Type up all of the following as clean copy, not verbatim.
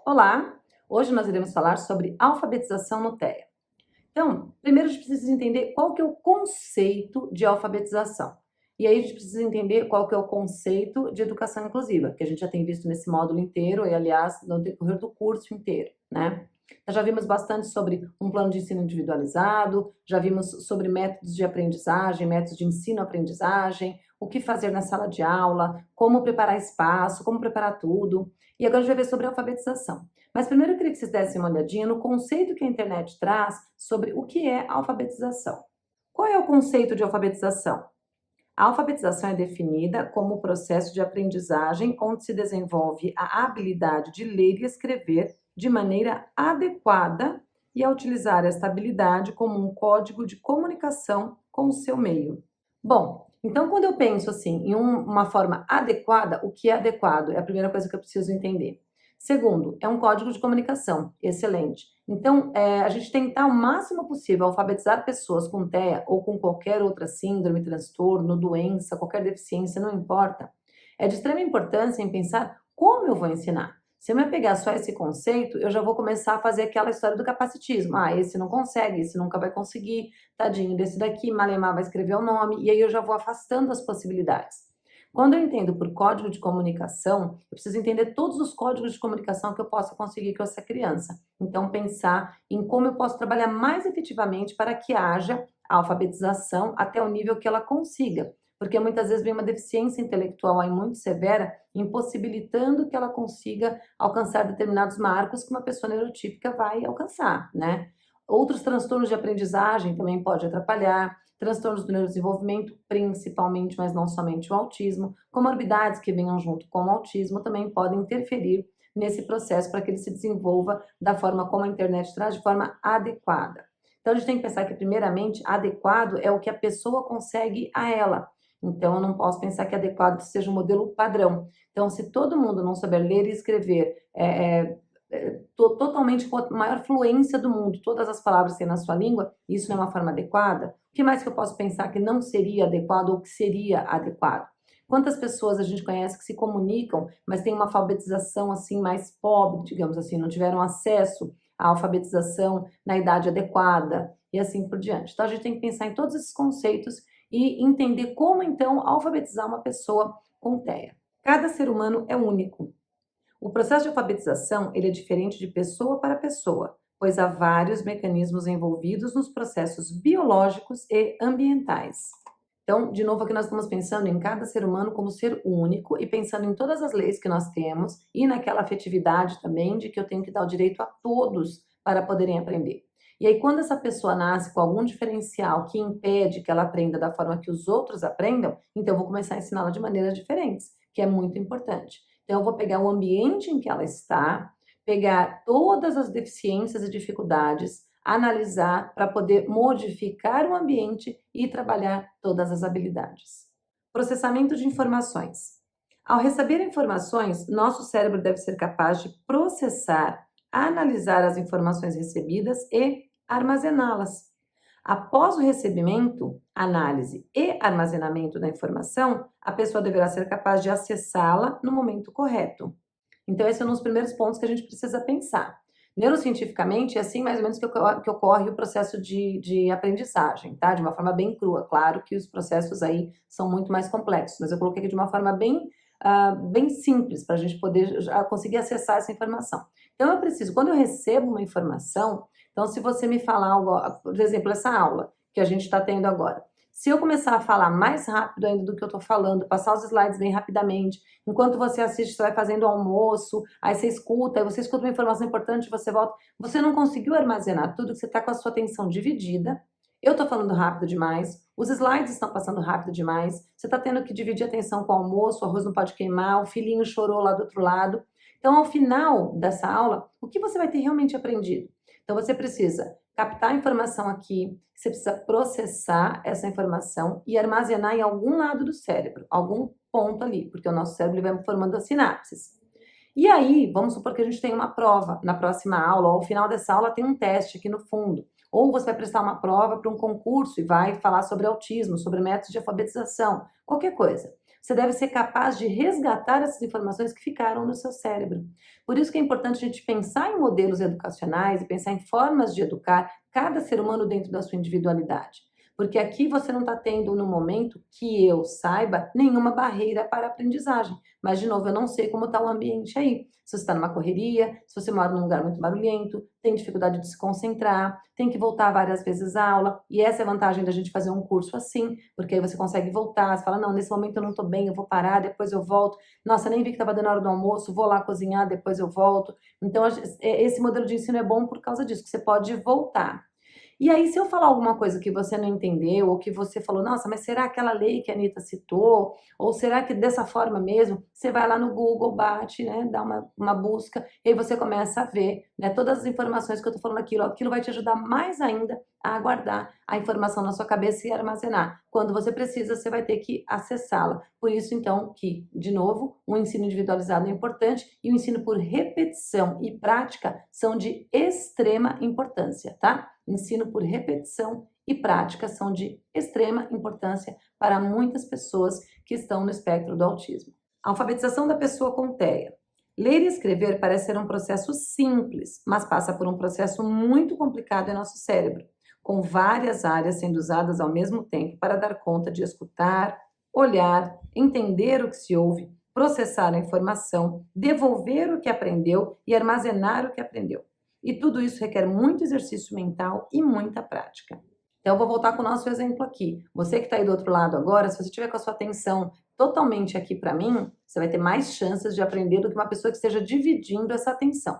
Olá! Hoje nós iremos falar sobre alfabetização no TEA. Então, primeiro a gente precisa entender qual que é o conceito de alfabetização. E aí a gente precisa entender qual que é o conceito de educação inclusiva, que a gente já tem visto nesse módulo inteiro e, aliás, no decorrer do curso inteiro, né? Nós já vimos bastante sobre um plano de ensino individualizado, já vimos sobre métodos de aprendizagem, métodos de ensino-aprendizagem, o que fazer na sala de aula, como preparar espaço, como preparar tudo. E agora a gente vai ver sobre alfabetização. Mas primeiro eu queria que vocês dessem uma olhadinha no conceito que a internet traz sobre o que é alfabetização. Qual é o conceito de alfabetização? A alfabetização é definida como o processo de aprendizagem onde se desenvolve a habilidade de ler e escrever de maneira adequada e a utilizar esta habilidade como um código de comunicação com o seu meio. Bom, então quando eu penso assim em uma forma adequada, o que é adequado? É a primeira coisa que eu preciso entender. Segundo, é um código de comunicação, excelente. Então, a gente tentar o máximo possível alfabetizar pessoas com TEA ou com qualquer outra síndrome, transtorno, doença, qualquer deficiência, não importa. É de extrema importância em pensar como eu vou ensinar. Se eu me apegar só a esse conceito, eu já vou começar a fazer aquela história do capacitismo. Ah, esse não consegue, esse nunca vai conseguir, tadinho desse daqui, malemar vai escrever o nome, e aí eu já vou afastando as possibilidades. Quando eu entendo por código de comunicação, eu preciso entender todos os códigos de comunicação que eu possa conseguir com essa criança. Então, pensar em como eu posso trabalhar mais efetivamente para que haja alfabetização até o nível que ela consiga. Porque muitas vezes vem uma deficiência intelectual aí muito severa, impossibilitando que ela consiga alcançar determinados marcos que uma pessoa neurotípica vai alcançar, né? Outros transtornos de aprendizagem também podem atrapalhar, transtornos do neurodesenvolvimento, principalmente, mas não somente o autismo, comorbidades que venham junto com o autismo também podem interferir nesse processo para que ele se desenvolva da forma como a internet traz, de forma adequada. Então, a gente tem que pensar que, primeiramente, adequado é o que a pessoa consegue a ela. Então, eu não posso pensar que adequado seja um modelo padrão. Então, se todo mundo não souber ler e escrever, totalmente com a maior fluência do mundo, todas as palavras têm na sua língua, isso não é uma forma adequada? O que mais que eu posso pensar que não seria adequado ou que seria adequado? Quantas pessoas a gente conhece que se comunicam, mas tem uma alfabetização assim mais pobre, digamos assim, não tiveram acesso à alfabetização na idade adequada e assim por diante. Então a gente tem que pensar em todos esses conceitos e entender como então alfabetizar uma pessoa com TEA. Cada ser humano é único. O processo de alfabetização ele é diferente de pessoa para pessoa, pois há vários mecanismos envolvidos nos processos biológicos e ambientais. Então, de novo, aqui nós estamos pensando em cada ser humano como ser único e pensando em todas as leis que nós temos e naquela afetividade também de que eu tenho que dar o direito a todos para poderem aprender. E aí, quando essa pessoa nasce com algum diferencial que impede que ela aprenda da forma que os outros aprendam, então eu vou começar a ensiná-la de maneiras diferentes, que é muito importante. Então, eu vou pegar o ambiente em que ela está, pegar todas as deficiências e dificuldades, analisar para poder modificar o ambiente e trabalhar todas as habilidades. Processamento de informações. Ao receber informações, nosso cérebro deve ser capaz de processar, analisar as informações recebidas e armazená-las. Após o recebimento, análise e armazenamento da informação, a pessoa deverá ser capaz de acessá-la no momento correto. Então, esse é um dos primeiros pontos que a gente precisa pensar. Neurocientificamente, é assim mais ou menos que ocorre o processo de aprendizagem, tá? De uma forma bem crua. Claro que os processos aí são muito mais complexos, mas eu coloquei aqui de uma forma bem simples, para a gente poder conseguir acessar essa informação. Então, eu preciso, quando eu recebo uma informação, então, se você me falar algo, por exemplo, essa aula que a gente está tendo agora, se eu começar a falar mais rápido ainda do que eu estou falando, passar os slides bem rapidamente, enquanto você assiste, você vai fazendo o almoço, aí você escuta uma informação importante, você volta, você não conseguiu armazenar tudo, você está com a sua atenção dividida, eu estou falando rápido demais, os slides estão passando rápido demais, você está tendo que dividir a atenção com o almoço, o arroz não pode queimar, o filhinho chorou lá do outro lado. Então, ao final dessa aula, o que você vai ter realmente aprendido? Então, você precisa captar a informação aqui, você precisa processar essa informação e armazenar em algum lado do cérebro, algum ponto ali, porque o nosso cérebro vai formando as sinapses. E aí, vamos supor que a gente tem uma prova na próxima aula, ou ao final dessa aula tem um teste aqui no fundo. Ou você vai prestar uma prova para um concurso e vai falar sobre autismo, sobre métodos de alfabetização, qualquer coisa. Você deve ser capaz de resgatar essas informações que ficaram no seu cérebro. Por isso que é importante a gente pensar em modelos educacionais e pensar em formas de educar cada ser humano dentro da sua individualidade. Porque aqui você não está tendo, no momento que eu saiba, nenhuma barreira para a aprendizagem. Mas, de novo, eu não sei como está o ambiente aí. Se você está numa correria, se você mora num lugar muito barulhento, tem dificuldade de se concentrar, tem que voltar várias vezes à aula. E essa é a vantagem da gente fazer um curso assim, porque aí você consegue voltar. Você fala, não, nesse momento eu não estou bem, eu vou parar, depois eu volto. Nossa, nem vi que estava dando hora do almoço, vou lá cozinhar, depois eu volto. Então, esse modelo de ensino é bom por causa disso, que você pode voltar. E aí, se eu falar alguma coisa que você não entendeu, ou que você falou, nossa, mas será aquela lei que a Anitta citou? Ou será que dessa forma mesmo? Você vai lá no Google, bate, né, dá uma busca, e aí você começa a ver, né, todas as informações que eu tô falando aquilo. Aquilo vai te ajudar mais ainda a guardar a informação na sua cabeça e armazenar. Quando você precisa, você vai ter que acessá-la. Por isso, então, que, de novo, o ensino individualizado é importante e o ensino por repetição e prática são de extrema importância, tá? Ensino por repetição e prática são de extrema importância para muitas pessoas que estão no espectro do autismo. A alfabetização da pessoa com TEA. Ler e escrever parece ser um processo simples, mas passa por um processo muito complicado em nosso cérebro, com várias áreas sendo usadas ao mesmo tempo para dar conta de escutar, olhar, entender o que se ouve, processar a informação, devolver o que aprendeu e armazenar o que aprendeu. E tudo isso requer muito exercício mental e muita prática. Então, eu vou voltar com o nosso exemplo aqui. Você que está aí do outro lado agora, se você tiver com a sua atenção totalmente aqui para mim, você vai ter mais chances de aprender do que uma pessoa que esteja dividindo essa atenção.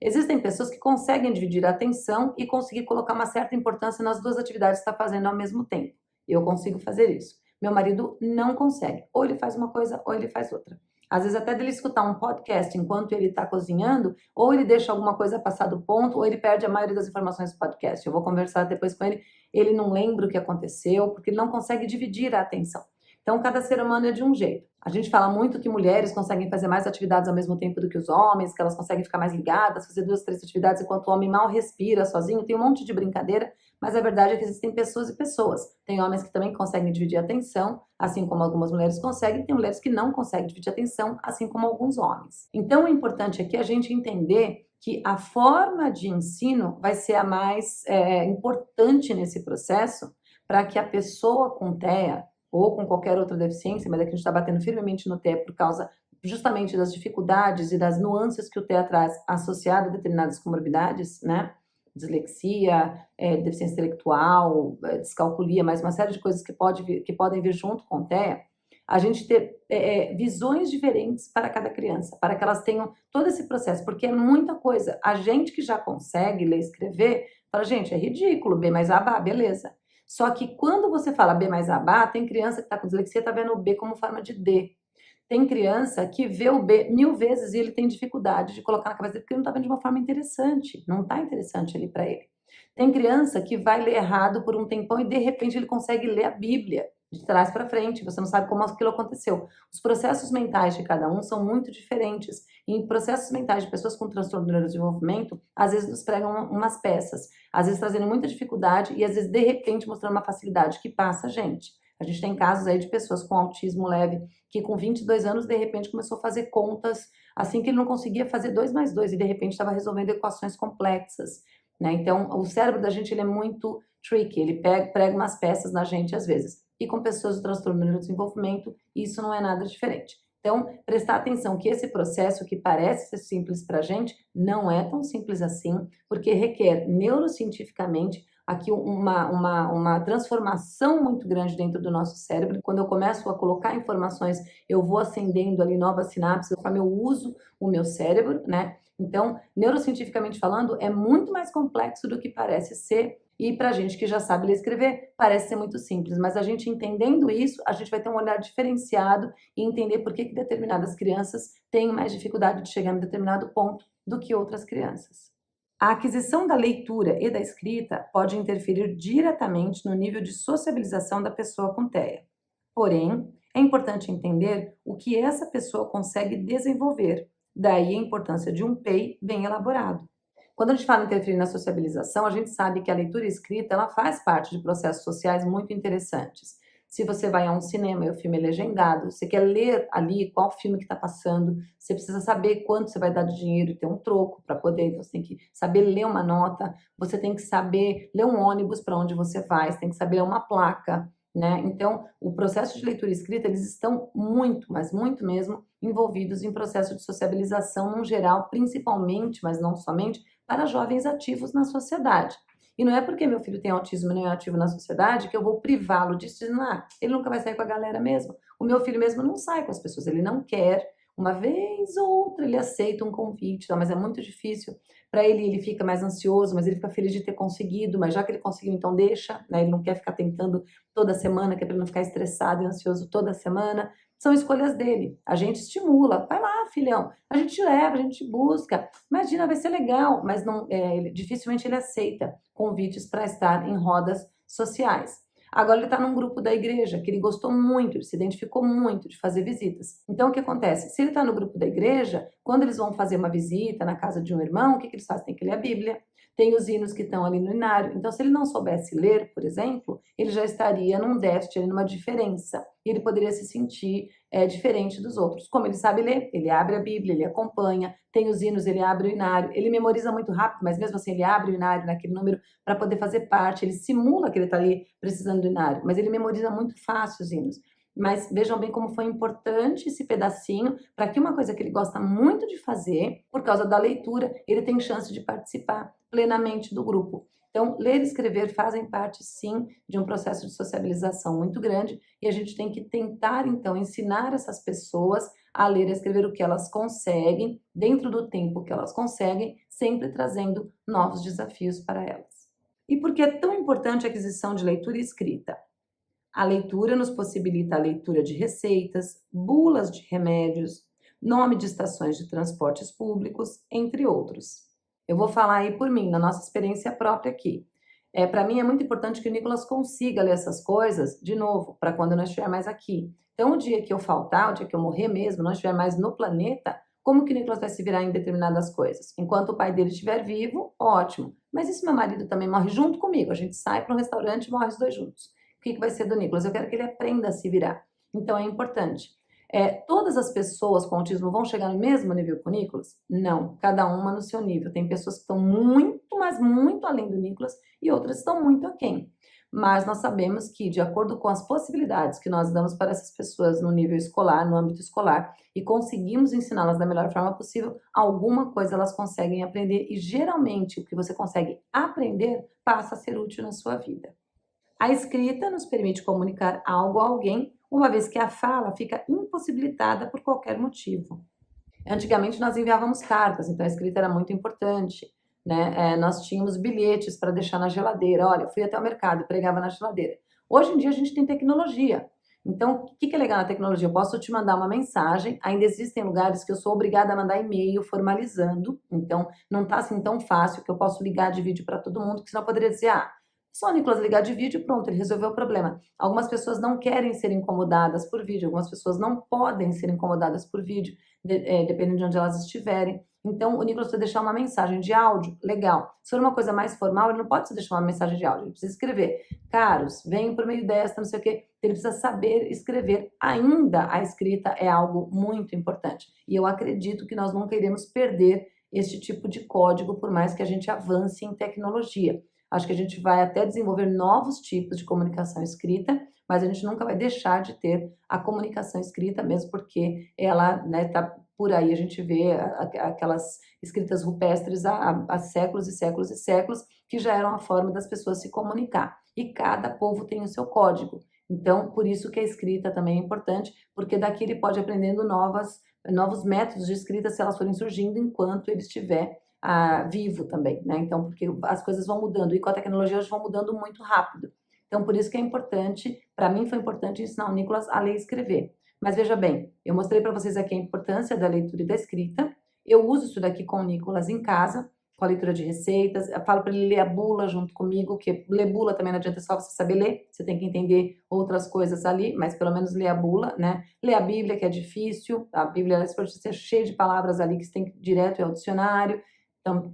Existem pessoas que conseguem dividir a atenção e conseguir colocar uma certa importância nas duas atividades que está fazendo ao mesmo tempo. Eu consigo fazer isso. Meu marido não consegue. Ou ele faz uma coisa ou ele faz outra. Às vezes até dele escutar um podcast enquanto ele está cozinhando, ou ele deixa alguma coisa passar do ponto, ou ele perde a maioria das informações do podcast. Eu vou conversar depois com ele, ele não lembra o que aconteceu, porque ele não consegue dividir a atenção. Então, cada ser humano é de um jeito. A gente fala muito que mulheres conseguem fazer mais atividades ao mesmo tempo do que os homens, que elas conseguem ficar mais ligadas, fazer 2, 3 atividades enquanto o homem mal respira sozinho. Tem um monte de brincadeira, mas a verdade é que existem pessoas e pessoas. Tem homens que também conseguem dividir a atenção, assim como algumas mulheres conseguem, tem mulheres que não conseguem dividir a atenção, assim como alguns homens. Então, o importante aqui é a gente entender que a forma de ensino vai ser a mais importante nesse processo para que a pessoa com TEA ou com qualquer outra deficiência, mas aqui a gente está batendo firmemente no TEA por causa justamente das dificuldades e das nuances que o TEA traz associado a determinadas comorbidades, né? Dislexia, deficiência intelectual, descalculia, mais uma série de coisas que podem vir junto com o TEA, a gente ter visões diferentes para cada criança, para que elas tenham todo esse processo, porque é muita coisa. A gente que já consegue ler e escrever, fala, gente, é ridículo, B mais A, beleza. Só que quando você fala B mais A, tem criança que está com dislexia, está vendo o B como forma de D. Tem criança que vê o B 1000 vezes e ele tem dificuldade de colocar na cabeça dele porque ele não está vendo de uma forma interessante. Não está interessante ali para ele. Tem criança que vai ler errado por um tempão e de repente ele consegue ler a Bíblia de trás para frente. Você não sabe como aquilo aconteceu. Os processos mentais de cada um são muito diferentes. E em processos mentais de pessoas com transtorno do neurodesenvolvimento, às vezes nos pregam umas peças, às vezes trazendo muita dificuldade e às vezes de repente mostrando uma facilidade que passa a gente. A gente tem casos aí de pessoas com autismo leve que com 22 anos, de repente, começou a fazer contas assim que ele não conseguia fazer 2 mais 2 e de repente estava resolvendo equações complexas, né? Então, o cérebro da gente ele é muito tricky, ele prega umas peças na gente às vezes. E com pessoas do transtorno do neurodesenvolvimento, isso não é nada diferente. Então, prestar atenção que esse processo que parece ser simples para a gente, não é tão simples assim, porque requer neurocientificamente aqui uma transformação muito grande dentro do nosso cérebro. Quando eu começo a colocar informações, eu vou acendendo ali novas sinapses, conforme eu uso o meu cérebro, né? Então, neurocientificamente falando, é muito mais complexo do que parece ser. E para a gente que já sabe ler e escrever, parece ser muito simples, mas a gente entendendo isso, a gente vai ter um olhar diferenciado e entender por que determinadas crianças têm mais dificuldade de chegar em determinado ponto do que outras crianças. A aquisição da leitura e da escrita pode interferir diretamente no nível de sociabilização da pessoa com TEA. Porém, é importante entender o que essa pessoa consegue desenvolver. Daí a importância de um PEI bem elaborado. Quando a gente fala em interferir na sociabilização, a gente sabe que a leitura e a escrita ela faz parte de processos sociais muito interessantes. Se você vai a um cinema e o filme é legendado, você quer ler ali qual filme que está passando, você precisa saber quanto você vai dar de dinheiro e ter um troco para poder, então você tem que saber ler uma nota, você tem que saber ler um ônibus para onde você vai, você tem que saber ler uma placa, né? Então, o processo de leitura e escrita, eles estão muito, mas muito mesmo, envolvidos em processo de sociabilização no geral, principalmente, mas não somente, para jovens ativos na sociedade. E não é porque meu filho tem autismo e não é ativo na sociedade que eu vou privá-lo disso, dizendo, ele nunca vai sair com a galera mesmo. O meu filho mesmo não sai com as pessoas, ele não quer. Uma vez ou outra ele aceita um convite, mas é muito difícil. Para ele fica mais ansioso, mas ele fica feliz de ter conseguido, mas já que ele conseguiu, então deixa, né? Ele não quer ficar tentando toda semana, que é para ele não ficar estressado e ansioso toda semana. São escolhas dele. A gente estimula. Vai lá, filhão. A gente leva, a gente busca. Imagina, vai ser legal. Mas não, dificilmente ele aceita convites para estar em rodas sociais. Agora ele está num grupo da igreja que ele gostou muito, ele se identificou muito de fazer visitas. Então o que acontece? Se ele está no grupo da igreja, quando eles vão fazer uma visita na casa de um irmão, o que eles fazem? Tem que ler a Bíblia. Tem os hinos que estão ali no inário. Então, se ele não soubesse ler, por exemplo, ele já estaria num déficit, numa diferença. E ele poderia se sentir diferente dos outros. Como ele sabe ler, ele abre a Bíblia, ele acompanha, tem os hinos, ele abre o inário, ele memoriza muito rápido, mas mesmo assim ele abre o inário naquele número para poder fazer parte, ele simula que ele está ali precisando do inário, mas ele memoriza muito fácil os hinos. Mas vejam bem como foi importante esse pedacinho para que uma coisa que ele gosta muito de fazer, por causa da leitura, ele tem chance de participar plenamente do grupo. Então, ler e escrever fazem parte, sim, de um processo de sociabilização muito grande e a gente tem que tentar, então, ensinar essas pessoas a ler e escrever o que elas conseguem, dentro do tempo que elas conseguem, sempre trazendo novos desafios para elas. E por que é tão importante a aquisição de leitura e escrita? A leitura nos possibilita a leitura de receitas, bulas de remédios, nome de estações de transportes públicos, entre outros. Eu vou falar aí por mim, na nossa experiência própria aqui. Para mim é muito importante que o Nicolas consiga ler essas coisas de novo, para quando eu não estiver mais aqui. Então, o dia que eu faltar, o dia que eu morrer mesmo, não estiver mais no planeta, como que o Nicolas vai se virar em determinadas coisas? Enquanto o pai dele estiver vivo, ótimo. Mas e se meu marido também morre junto comigo? A gente sai para um restaurante e morre os dois juntos. O que vai ser do Nicolas? Eu quero que ele aprenda a se virar. Então, é importante. Todas as pessoas com autismo vão chegar no mesmo nível que o Nicolas? Não, cada uma no seu nível. Tem pessoas que estão muito, mas muito além do Nicolas e outras estão muito aquém. Mas nós sabemos que, de acordo com as possibilidades que nós damos para essas pessoas no nível escolar, no âmbito escolar, e conseguimos ensiná-las da melhor forma possível, alguma coisa elas conseguem aprender e geralmente o que você consegue aprender passa a ser útil na sua vida. A escrita nos permite comunicar algo a alguém, uma vez que a fala fica impossibilitada por qualquer motivo. Antigamente nós enviávamos cartas, então a escrita era muito importante, né? Nós tínhamos bilhetes para deixar na geladeira. Olha, fui até o mercado, pregava na geladeira. Hoje em dia a gente tem tecnologia. Então, o que é legal na tecnologia? Eu posso te mandar uma mensagem, ainda existem lugares que eu sou obrigada a mandar e-mail formalizando, então não está assim tão fácil que eu posso ligar de vídeo para todo mundo, que senão eu poderia dizer, só o Nicolas ligar de vídeo, pronto, ele resolveu o problema. Algumas pessoas não querem ser incomodadas por vídeo, algumas pessoas não podem ser incomodadas por vídeo, dependendo de onde elas estiverem. Então, o Nicolas precisa deixar uma mensagem de áudio, legal. Se for uma coisa mais formal, ele não pode deixar uma mensagem de áudio, ele precisa escrever. Caros, venham por meio desta, não sei o quê. Ele precisa saber escrever. Ainda a escrita é algo muito importante. E eu acredito que nós nunca iremos perder este tipo de código, por mais que a gente avance em tecnologia. Acho que a gente vai até desenvolver novos tipos de comunicação escrita, mas a gente nunca vai deixar de ter a comunicação escrita, mesmo porque ela está por aí. A gente vê aquelas escritas rupestres há séculos e séculos e séculos, que já eram a forma das pessoas se comunicar. E cada povo tem o seu código. Então, por isso que a escrita também é importante, porque daqui ele pode ir aprendendo novos métodos de escrita se elas forem surgindo enquanto ele estiver vivo também, né? Então, porque as coisas vão mudando e com a tecnologia elas vão mudando muito rápido. Então, por isso que é importante, para mim foi importante ensinar o Nicolas a ler e escrever. Mas veja bem, eu mostrei para vocês aqui a importância da leitura e da escrita. Eu uso isso daqui com o Nicolas em casa, com a leitura de receitas. Eu falo para ele ler a bula junto comigo, que ler bula também não adianta só você saber ler, você tem que entender outras coisas ali, mas pelo menos ler a bula, né? Ler a Bíblia, que é difícil, a Bíblia é cheia de palavras ali que você tem que ir direto ao dicionário.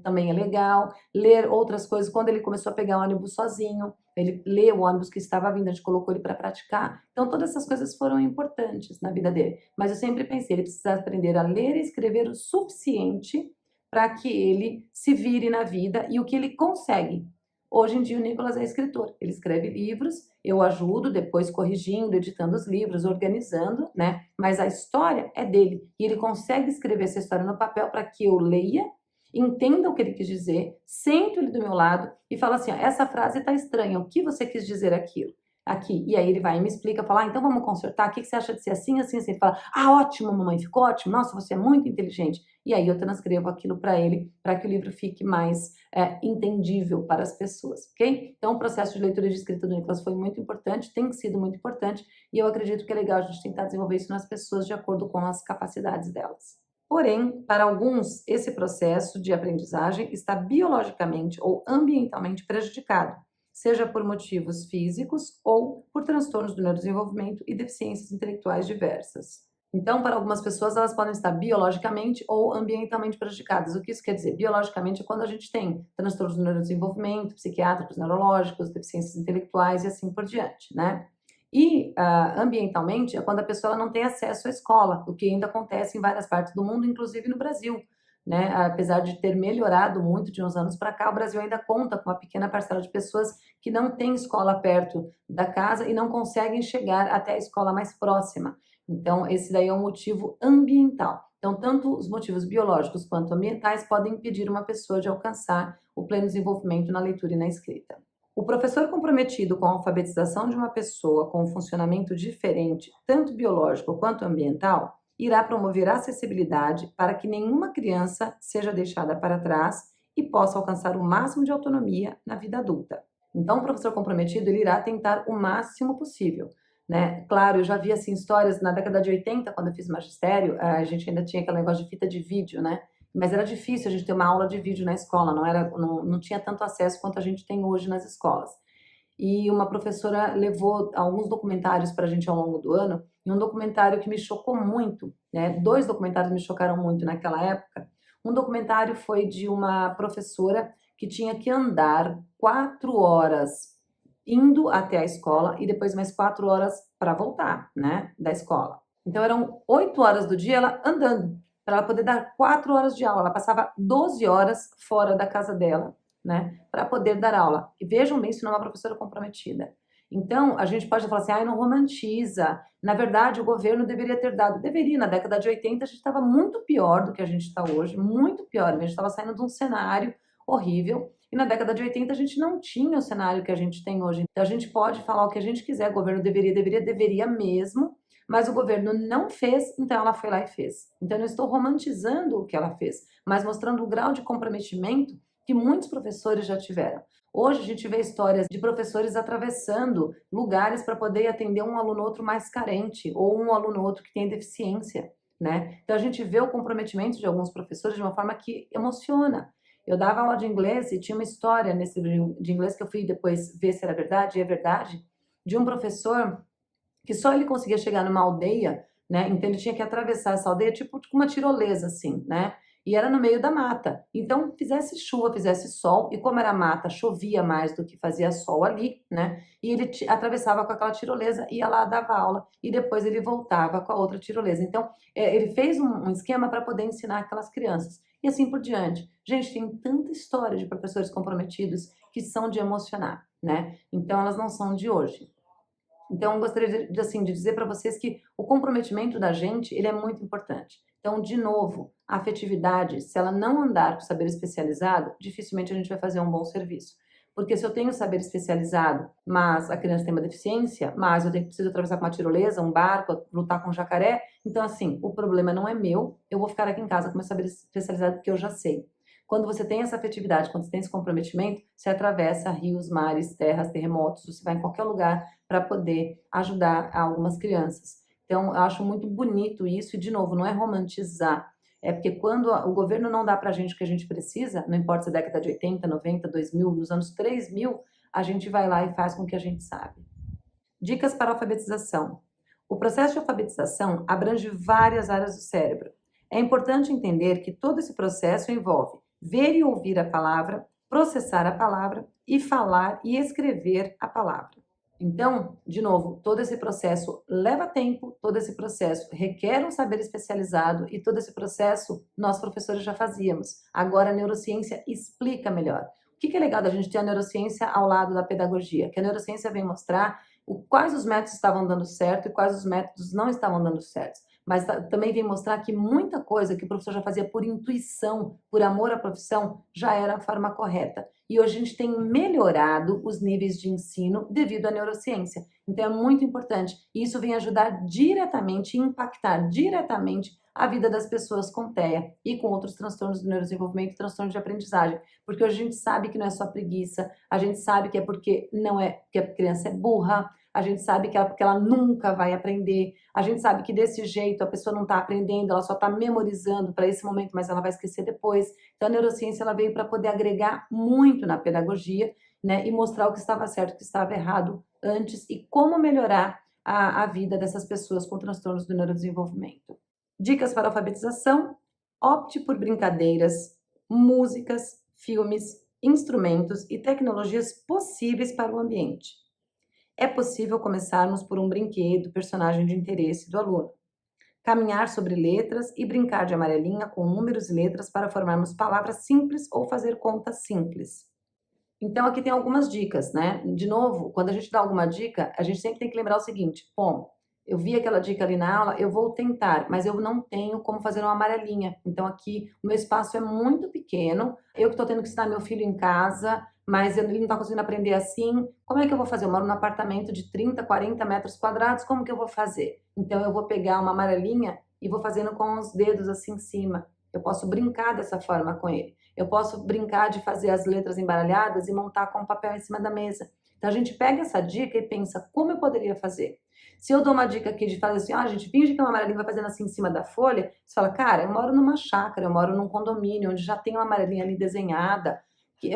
também é legal. Ler outras coisas, quando ele começou a pegar o ônibus sozinho, ele leu o ônibus que estava vindo, a gente colocou ele para praticar. Então, todas essas coisas foram importantes na vida dele. Mas eu sempre pensei, ele precisa aprender a ler e escrever o suficiente para que ele se vire na vida e o que ele consegue. Hoje em dia o Nicolas é escritor, ele escreve livros, eu ajudo depois corrigindo, editando os livros, organizando, né? Mas a história é dele e ele consegue escrever essa história no papel para que eu leia, entenda o que ele quis dizer, sento ele do meu lado e falo assim, ó, essa frase está estranha, o que você quis dizer aqui? E aí ele vai e me explica, fala, então vamos consertar, o que você acha de ser assim, assim, assim? Ele fala, ótimo, mamãe, ficou ótimo, nossa, você é muito inteligente. E aí eu transcrevo aquilo para ele, para que o livro fique mais entendível para as pessoas, ok? Então o processo de leitura e de escrita do Nicolas foi muito importante, tem sido muito importante, e eu acredito que é legal a gente tentar desenvolver isso nas pessoas de acordo com as capacidades delas. Porém, para alguns, esse processo de aprendizagem está biologicamente ou ambientalmente prejudicado, seja por motivos físicos ou por transtornos do neurodesenvolvimento e deficiências intelectuais diversas. Então, para algumas pessoas, elas podem estar biologicamente ou ambientalmente prejudicadas. O que isso quer dizer? Biologicamente é quando a gente tem transtornos do neurodesenvolvimento, psiquiátricos, neurológicos, deficiências intelectuais e assim por diante, né? E ambientalmente é quando a pessoa não tem acesso à escola, o que ainda acontece em várias partes do mundo, inclusive no Brasil, né? Apesar de ter melhorado muito de uns anos para cá, o Brasil ainda conta com uma pequena parcela de pessoas que não tem escola perto da casa e não conseguem chegar até a escola mais próxima. Então, esse daí é um motivo ambiental. Então, tanto os motivos biológicos quanto ambientais podem impedir uma pessoa de alcançar o pleno desenvolvimento na leitura e na escrita. O professor comprometido com a alfabetização de uma pessoa com um funcionamento diferente, tanto biológico quanto ambiental, irá promover a acessibilidade para que nenhuma criança seja deixada para trás e possa alcançar o máximo de autonomia na vida adulta. Então, o professor comprometido ele irá tentar o máximo possível, né? Claro, eu já vi assim histórias na década de 80, quando eu fiz magistério, a gente ainda tinha aquele negócio de fita de vídeo, né? Mas era difícil a gente ter uma aula de vídeo na escola, não tinha tanto acesso quanto a gente tem hoje nas escolas. E uma professora levou alguns documentários para a gente ao longo do ano, e um documentário que me chocou muito, né? Dois documentários me chocaram muito naquela época. Um documentário foi de uma professora que tinha que andar 4 horas indo até a escola e depois mais 4 horas para voltar, né, da escola. Então eram 8 horas do dia ela andando, para ela poder dar 4 horas de aula. Ela passava 12 horas fora da casa dela, né, para poder dar aula. E vejam bem, isso não é uma professora comprometida. Então, a gente pode falar assim, não romantiza. Na verdade, o governo deveria ter dado. Deveria, na década de 80, a gente estava muito pior do que a gente está hoje, muito pior. A gente estava saindo de um cenário horrível. E na década de 80 a gente não tinha o cenário que a gente tem hoje. Então, a gente pode falar o que a gente quiser, o governo deveria mesmo, mas o governo não fez, então ela foi lá e fez. Então, eu não estou romantizando o que ela fez, mas mostrando o grau de comprometimento que muitos professores já tiveram. Hoje a gente vê histórias de professores atravessando lugares para poder atender um aluno outro mais carente ou um aluno outro que tem deficiência, né? Então a gente vê o comprometimento de alguns professores de uma forma que emociona. Eu dava aula de inglês e tinha uma história nesse livro de inglês que eu fui depois ver se era verdade, e é verdade, de um professor que só ele conseguia chegar numa aldeia, né? Então ele tinha que atravessar essa aldeia tipo com uma tirolesa, assim, né? E era no meio da mata. Então, fizesse chuva, fizesse sol, e como era mata, chovia mais do que fazia sol ali, né? E ele atravessava com aquela tirolesa, ia lá, dava aula, e depois ele voltava com a outra tirolesa. Então, ele fez um esquema para poder ensinar aquelas crianças. E assim por diante. Gente, tem tanta história de professores comprometidos que são de emocionar, né? Então, elas não são de hoje. Então, eu gostaria de dizer para vocês que o comprometimento da gente, ele é muito importante. Então, de novo, a afetividade, se ela não andar com saber especializado, dificilmente a gente vai fazer um bom serviço. Porque se eu tenho saber especializado, mas a criança tem uma deficiência, mas eu preciso atravessar com uma tirolesa, um barco, lutar com um jacaré, então assim, o problema não é meu, eu vou ficar aqui em casa com meu saber especializado porque eu já sei. Quando você tem essa afetividade, quando você tem esse comprometimento, você atravessa rios, mares, terras, terremotos, você vai em qualquer lugar para poder ajudar algumas crianças. Então, eu acho muito bonito isso, e de novo, não é romantizar, é porque quando o governo não dá para a gente o que a gente precisa, não importa se é década de 80, 90, 2000, nos anos 3000, a gente vai lá e faz com o que a gente sabe. Dicas para a alfabetização. O processo de alfabetização abrange várias áreas do cérebro. É importante entender que todo esse processo envolve ver e ouvir a palavra, processar a palavra e falar e escrever a palavra. Então, de novo, todo esse processo leva tempo, todo esse processo requer um saber especializado e todo esse processo nós professores já fazíamos. Agora a neurociência explica melhor. O que é legal da gente ter a neurociência ao lado da pedagogia? Que a neurociência vem mostrar quais os métodos estavam dando certo e quais os métodos não estavam dando certo. Mas também vem mostrar que muita coisa que o professor já fazia por intuição, por amor à profissão, já era a forma correta. E hoje a gente tem melhorado os níveis de ensino devido à neurociência. Então é muito importante. E isso vem ajudar diretamente, impactar diretamente a vida das pessoas com TEA e com outros transtornos do neurodesenvolvimento e transtornos de aprendizagem. Porque hoje a gente sabe que não é só preguiça, a gente sabe que é porque não é que a criança é burra, a gente sabe que é porque ela nunca vai aprender, a gente sabe que desse jeito a pessoa não está aprendendo, ela só está memorizando para esse momento, mas ela vai esquecer depois. Então a neurociência ela veio para poder agregar muito na pedagogia, né, e mostrar o que estava certo e o que estava errado antes e como melhorar a vida dessas pessoas com transtornos do neurodesenvolvimento. Dicas para alfabetização: opte por brincadeiras, músicas, filmes, instrumentos e tecnologias possíveis para o ambiente. É possível começarmos por um brinquedo, personagem de interesse do aluno. Caminhar sobre letras e brincar de amarelinha com números e letras para formarmos palavras simples ou fazer contas simples. Então, aqui tem algumas dicas, né? De novo, quando a gente dá alguma dica, a gente sempre tem que lembrar o seguinte: bom, eu vi aquela dica ali na aula, eu vou tentar, mas eu não tenho como fazer uma amarelinha. Então, aqui o meu espaço é muito pequeno, eu que estou tendo que ensinar meu filho em casa, mas ele não está conseguindo aprender assim. Como é que eu vou fazer? Eu moro num apartamento de 30, 40 metros quadrados, como que eu vou fazer? Então, eu vou pegar uma amarelinha e vou fazendo com os dedos assim em cima. Eu posso brincar dessa forma com ele. Eu posso brincar de fazer as letras embaralhadas e montar com o papel em cima da mesa. Então a gente pega essa dica e pensa como eu poderia fazer. Se eu dou uma dica aqui de fazer assim, a gente finge que é uma amarelinha vai fazendo assim em cima da folha, você fala, cara, eu moro numa chácara, eu moro num condomínio onde já tem uma amarelinha ali desenhada, que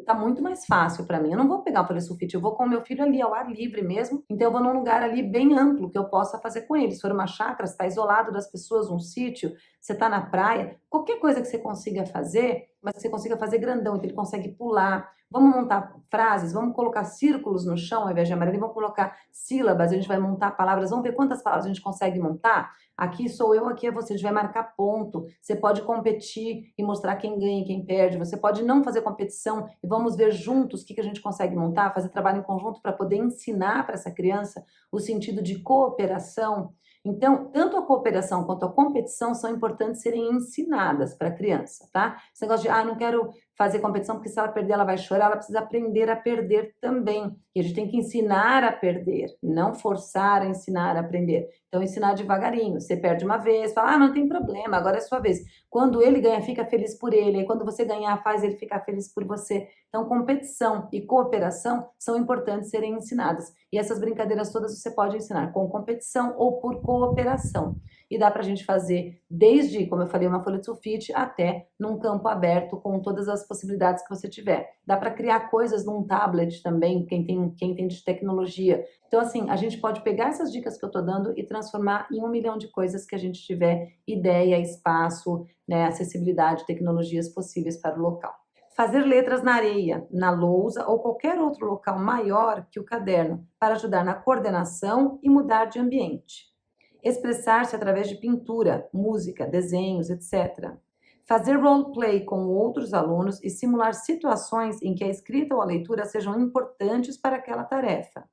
tá muito mais fácil para mim. Eu não vou pegar um polisulfite, eu vou com o meu filho ali ao ar livre mesmo, então eu vou num lugar ali bem amplo que eu possa fazer com ele. Se for uma chácara, você está isolado das pessoas, um sítio, você está na praia, qualquer coisa que você consiga fazer, mas que você consiga fazer grandão, então ele consegue pular. Vamos montar frases, vamos colocar círculos no chão ao invés de amarelinha, vamos colocar sílabas, a gente vai montar palavras, vamos ver quantas palavras a gente consegue montar. Aqui sou eu, aqui é você, a gente vai marcar ponto. Você pode competir e mostrar quem ganha e quem perde. Você pode não fazer competição e vamos ver juntos o que a gente consegue montar, fazer trabalho em conjunto para poder ensinar para essa criança o sentido de cooperação. Então, tanto a cooperação quanto a competição são importantes serem ensinadas para a criança, tá? Esse negócio de, não quero fazer competição porque se ela perder ela vai chorar, ela precisa aprender a perder também. E a gente tem que ensinar a perder, não forçar a ensinar a aprender. Então, ensinar devagarinho. Você perde uma vez, fala, não tem problema, agora é sua vez. Quando ele ganha, fica feliz por ele. E quando você ganhar, faz ele ficar feliz por você. Então, competição e cooperação são importantes serem ensinadas. E essas brincadeiras todas você pode ensinar com competição ou por cooperação. E dá para a gente fazer desde, como eu falei, uma folha de sulfite até num campo aberto com todas as possibilidades que você tiver. Dá para criar coisas num tablet também, quem tem de tecnologia. Então, assim, a gente pode pegar essas dicas que eu estou dando e transformar em 1 milhão de coisas que a gente tiver ideia, espaço, né, acessibilidade, tecnologias possíveis para o local. Fazer letras na areia, na lousa ou qualquer outro local maior que o caderno para ajudar na coordenação e mudar de ambiente. Expressar-se através de pintura, música, desenhos, etc. Fazer roleplay com outros alunos e simular situações em que a escrita ou a leitura sejam importantes para aquela tarefa.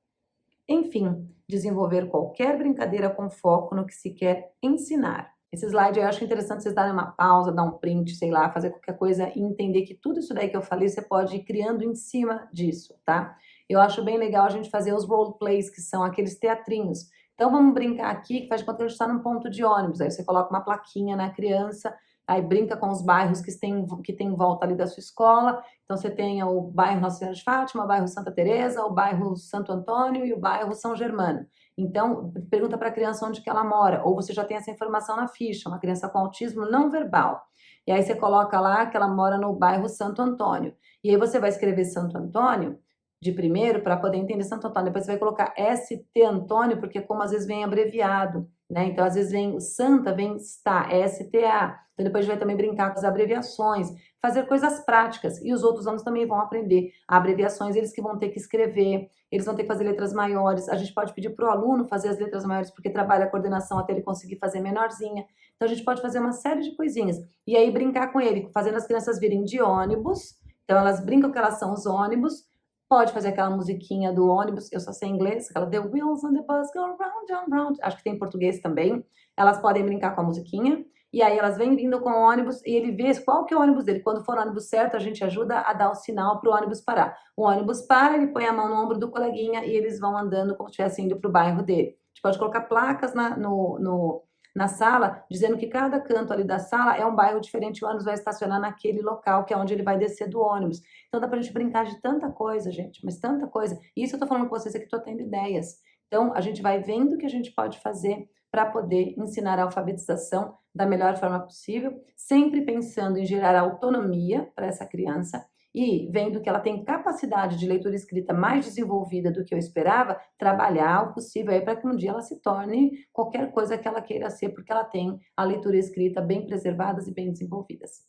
Enfim, desenvolver qualquer brincadeira com foco no que se quer ensinar. Esse slide eu acho interessante vocês darem uma pausa, dar um print, sei lá, fazer qualquer coisa e entender que tudo isso daí que eu falei você pode ir criando em cima disso, tá? Eu acho bem legal a gente fazer os roleplays, que são aqueles teatrinhos. Então vamos brincar aqui, que faz de conta que a gente está num ponto de ônibus, aí você coloca uma plaquinha na criança, aí brinca com os bairros que tem em volta ali da sua escola. Então você tem o bairro Nossa Senhora de Fátima, o bairro Santa Teresa, o bairro Santo Antônio e o bairro São Germano. Então, pergunta para a criança onde que ela mora, ou você já tem essa informação na ficha, uma criança com autismo não verbal. E aí você coloca lá que ela mora no bairro Santo Antônio. E aí você vai escrever Santo Antônio de primeiro para poder entender Santo Antônio. Depois você vai colocar ST Antônio, porque como às vezes vem abreviado. né? Então, às vezes vem Santa, vem STA, STA. Então, depois a gente vai também brincar com as abreviações, fazer coisas práticas. E os outros alunos também vão aprender abreviações, eles que vão ter que escrever, eles vão ter que fazer letras maiores. A gente pode pedir para o aluno fazer as letras maiores, porque trabalha a coordenação até ele conseguir fazer menorzinha. Então, a gente pode fazer uma série de coisinhas. E aí, brincar com ele, fazendo as crianças virem de ônibus. Então, elas brincam que elas são os ônibus. Pode fazer aquela musiquinha do ônibus, eu só sei inglês, aquela The wheels on the bus go round and round. Acho que tem em português também. Elas podem brincar com a musiquinha. E aí elas vêm vindo com o ônibus e ele vê qual que é o ônibus dele. Quando for o ônibus certo, a gente ajuda a dar o sinal para o ônibus parar. O ônibus para, ele põe a mão no ombro do coleguinha e eles vão andando como se estivessem indo para o bairro dele. A gente pode colocar placas na sala, dizendo que cada canto ali da sala é um bairro diferente, o ônibus vai estacionar naquele local, que é onde ele vai descer do ônibus. Então dá pra gente brincar de tanta coisa, gente, mas tanta coisa. E isso eu tô falando com vocês aqui, tô tendo ideias. Então a gente vai vendo o que a gente pode fazer para poder ensinar a alfabetização da melhor forma possível, sempre pensando em gerar autonomia para essa criança e vendo que ela tem capacidade de leitura e escrita mais desenvolvida do que eu esperava, trabalhar o possível aí para que um dia ela se torne qualquer coisa que ela queira ser, porque ela tem a leitura e escrita bem preservadas e bem desenvolvidas.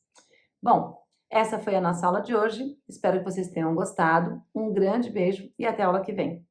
Bom, essa foi a nossa aula de hoje. Espero que vocês tenham gostado. Um grande beijo e até a aula que vem.